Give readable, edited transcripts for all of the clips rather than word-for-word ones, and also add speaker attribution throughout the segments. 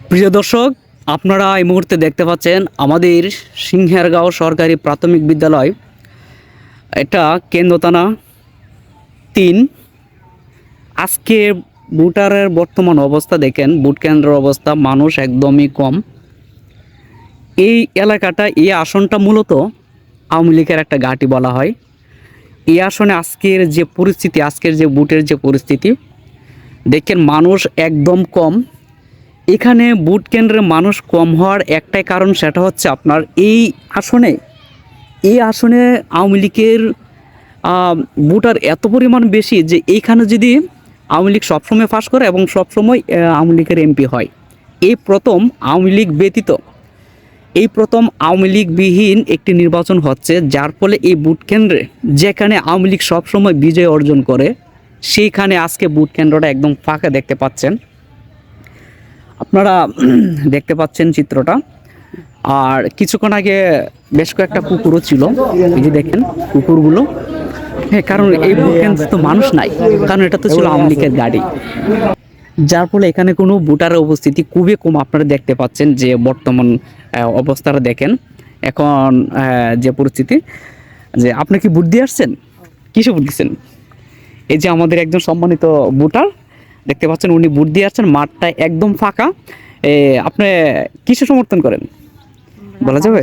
Speaker 1: প্রিয় দর্শক, আপনারা এই মুহূর্তে দেখতে পাচ্ছেন আমাদের সিংহেরগাঁও সরকারি প্রাথমিক বিদ্যালয়। এটা কেন্দ্রতানা ৩। আজকে ভোটারের বর্তমান অবস্থা দেখেন, ভোট কেন্দ্রের অবস্থা, মানুষ একদমই কম। এই এলাকাটা, এই আসনটা মূলত আওয়ামী লীগের একটা ঘাঁটি বলা হয়। এই আসনে আজকের যে পরিস্থিতি, আজকের যে ভোটের যে পরিস্থিতি দেখেন, মানুষ একদম কম। এখানে ভোট কেন্দ্রে মানুষ কম হওয়ার একটাই কারণ, সেটা হচ্ছে আপনার এই আসনে আওয়ামী লীগের ভোটার এত পরিমাণ বেশি যে এইখানে যদি আওয়ামী লীগ সবসময় ফাঁস করে এবং সবসময় আওয়ামী লীগের এমপি হয়। এই প্রথম আওয়ামী লীগ ব্যতীত এই প্রথম আওয়ামী লীগবিহীন একটি নির্বাচন হচ্ছে, যার ফলে এই ভোট কেন্দ্রে যেখানে আওয়ামী লীগ সবসময় বিজয় অর্জন করে, সেইখানে আজকে ভোট কেন্দ্রটা একদম ফাঁকা দেখতে পাচ্ছেন। আপনারা দেখতে পাচ্ছেন চিত্রটা। আর কিছুক্ষণ আগে বেশ কয়েকটা কুকুরও ছিল, এই যে দেখেন কুকুরগুলো। হ্যাঁ, কারণ এই ভোট কেন্দ্রে তো মানুষ নাই, কারণ এটা তো ছিল আওয়ামী লীগের গাড়ি, যার ফলে এখানে কোনো ভোটারের উপস্থিতি খুবই কম। আপনারা দেখতে পাচ্ছেন যে বর্তমান অবস্থাটা দেখেন এখন যে পরিস্থিতি। যে আপনি কি ভোট দিয়ে আসছেন? কিসে ভোট দিচ্ছেন? এই যে আমাদের একজন সম্মানিত ভোটার দেখতে পাচ্ছেন, উনি ভোট দিয়ে আসছেন। মাঠটা একদম ফাঁকা। আপনি কিসে সমর্থন করেন বলা যাবে?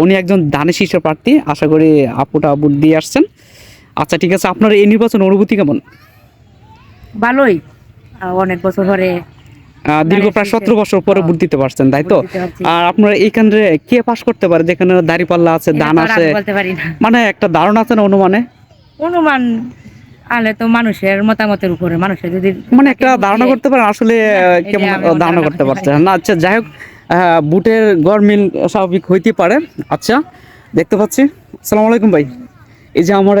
Speaker 1: উনি একজন দানের শীর্ষ প্রার্থী। আশা করি আপুটা ভোট দিয়ে আসছেন। আচ্ছা, ঠিক আছে। আপনার এই নির্বাচন অনুভূতি কেমন?
Speaker 2: ভালোই। অনেক বছর ধরে,
Speaker 1: দীর্ঘ প্রায় 17 বছর পরে ভোট দিতে পারছেন, তাই তো? আর আপনার এইখানে কে পাস করতে পারে, যেখানে দাঁড়িপাল্লা আছে, দান আছে,
Speaker 2: বলতে পারি না।
Speaker 1: মানে একটা ধারণা আছে না অনুমানে?
Speaker 2: অনুমান আলে তো মানুষের মতামতের উপরে, মানুষের যদি
Speaker 1: মানে একটা ধারণা করতে পারেন আসলে কেমন ধারণা করতে পারছেন না? আচ্ছা, যাই হোক, বুটের গরমিল স্বাভাবিক হইতে পারে। আচ্ছা, দেখতে পাচ্ছি। আসসালামু আলাইকুম ভাই। এই যে আমার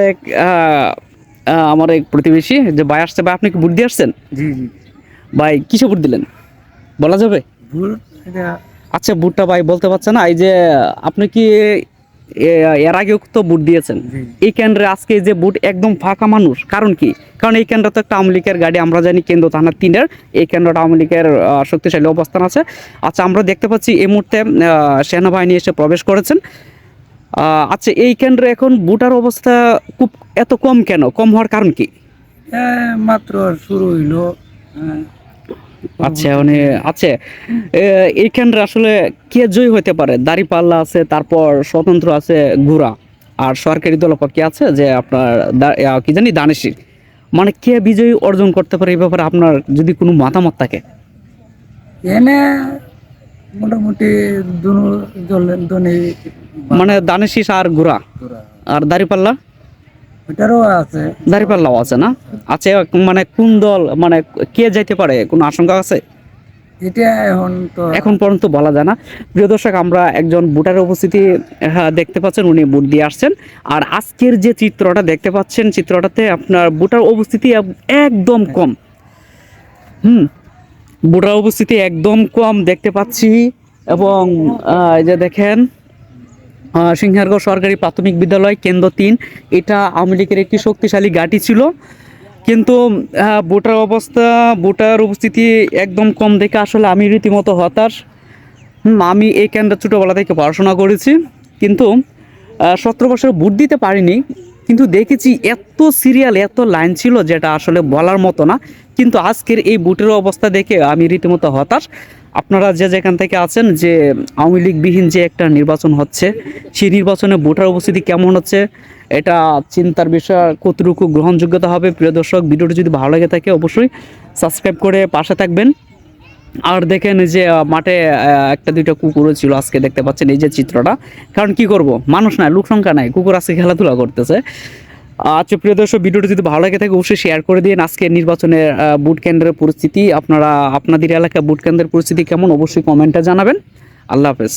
Speaker 1: এক প্রতিবেশী যে ভাই আসছে। ভাই, আপনি কি ভোট দিয়ে আসছেন?
Speaker 3: জি জি।
Speaker 1: ভাই, কিসে ভোট দিলেন বলা যাবে? আচ্ছা, ভোটটা ভাই বলতে পারছে না। এই যে আপনি কি এর আগেও তো ভোট দিয়েছেন এই কেন্দ্রে, আজকে যে ভোট একদম ফাঁকা মানুষ, কারণ কি? কারণ এই কেন্দ্র তো একটা আওয়ামী লীগের গাড়ি, আমরা জানি কেন্দ্র থানা 3-এর এই কেন্দ্রটা আওয়ামী লীগের শক্তিশালী অবস্থান আছে। আচ্ছা, আমরা দেখতে পাচ্ছি এই মুহূর্তে সেনাবাহিনী এসে প্রবেশ করেছেন। আচ্ছা, এই কেন্দ্রে এখন ভোটার অবস্থা খুব এত কম কেন? কম হওয়ার কারণ কি?
Speaker 3: মাত্র শুরু হইলো।
Speaker 1: আচ্ছা, মানে আচ্ছা, এই কেন্দ্রে আসলে কে জয়ী হতে পারে? দাঁড়িপাল্লা আছে, তারপর স্বতন্ত্র আছে ঘোড়া, আর সরকারি দলপক্ষে আছে যে আপনার কি জানি দানেশী। মানে কে বিজয়ী অর্জন করতে পারে এই ব্যাপারে আপনার যদি কোনো মতামত থাকে?
Speaker 3: এনে মোটামুটি দলে
Speaker 1: মানে দানেশী আর ঘোড়া আর দাঁড়িপাল্লা,
Speaker 3: ওটারও আছে,
Speaker 1: দাঁড়িপাল্লাও আছে না? আচ্ছা, মানে কোন দল, মানে কে যাইতে পারে, কোনো আশঙ্কা আছে?
Speaker 3: এটা
Speaker 1: এখন পর্যন্ত বলা যায় না। প্রিয় দর্শক, আমরা একজন ভোটারের উপস্থিতি দেখতে পাচ্ছেন, উনি ভোট দিয়ে আসছেন। আর আজকের যে চিত্রটা দেখতে পাচ্ছেন, চিত্রটাতে আপনার ভোটার উপস্থিতি একদম কম। ভোটার উপস্থিতি একদম কম দেখতে পাচ্ছি। এবং এই যে দেখেন, সিংহেরগাঁও সরকারি প্রাথমিক বিদ্যালয় কেন্দ্র 3, এটা আওয়ামী লীগের একটি শক্তিশালী ঘাঁটি ছিল। কিন্তু ভোটার উপস্থিতি একদম কম দেখে আসলে আমি রীতিমতো হতাশ। আমি এই কেন্দ্রে ছোটোবেলা থেকে পড়াশোনা করেছি, কিন্তু 17 বছর ভোট দিতে পারিনি। কিন্তু দেখেছি এত সিরিয়াল, এত লাইন ছিল, যেটা আসলে বলার মতো না। কিন্তু আজকের এই ভোটের অবস্থা দেখে আমি রীতিমতো হতাশ। আপনারা যে যেখান থেকে আছেন, যে আওয়ামী লীগবিহীন যে একটা নির্বাচন হচ্ছে, সেই নির্বাচনে ভোটার উপস্থিতি কেমন হচ্ছে, এটা চিন্তার বিষয়। কতটুকু গ্রহণযোগ্যতা হবে? প্রিয় দর্শক, ভিডিওটি যদি ভালো লাগে থাকে অবশ্যই সাবস্ক্রাইব করে পাশে থাকবেন। আর দেখেন যে মাঠে একটা দুইটা কুকুরও ছিল আজকে, দেখতে পাচ্ছেন এই যে চিত্রটা। কারণ কি করব, মানুষ নাই, লোক সংখ্যা নাই, কুকুর আজকে খেলাধুলা করতেছে। আচ্ছা, প্রিয় দর্শক, ভিডিওটি যদি ভালো লাগে থাকে অবশ্যই শেয়ার করে দিন। আজকে নির্বাচনের ভোট কেন্দ্রের পরিস্থিতি, আপনাদের এলাকায় ভোট কেন্দ্রের পরিস্থিতি কেমন অবশ্যই কমেন্টে জানাবেন। আল্লাহ হাফেজ।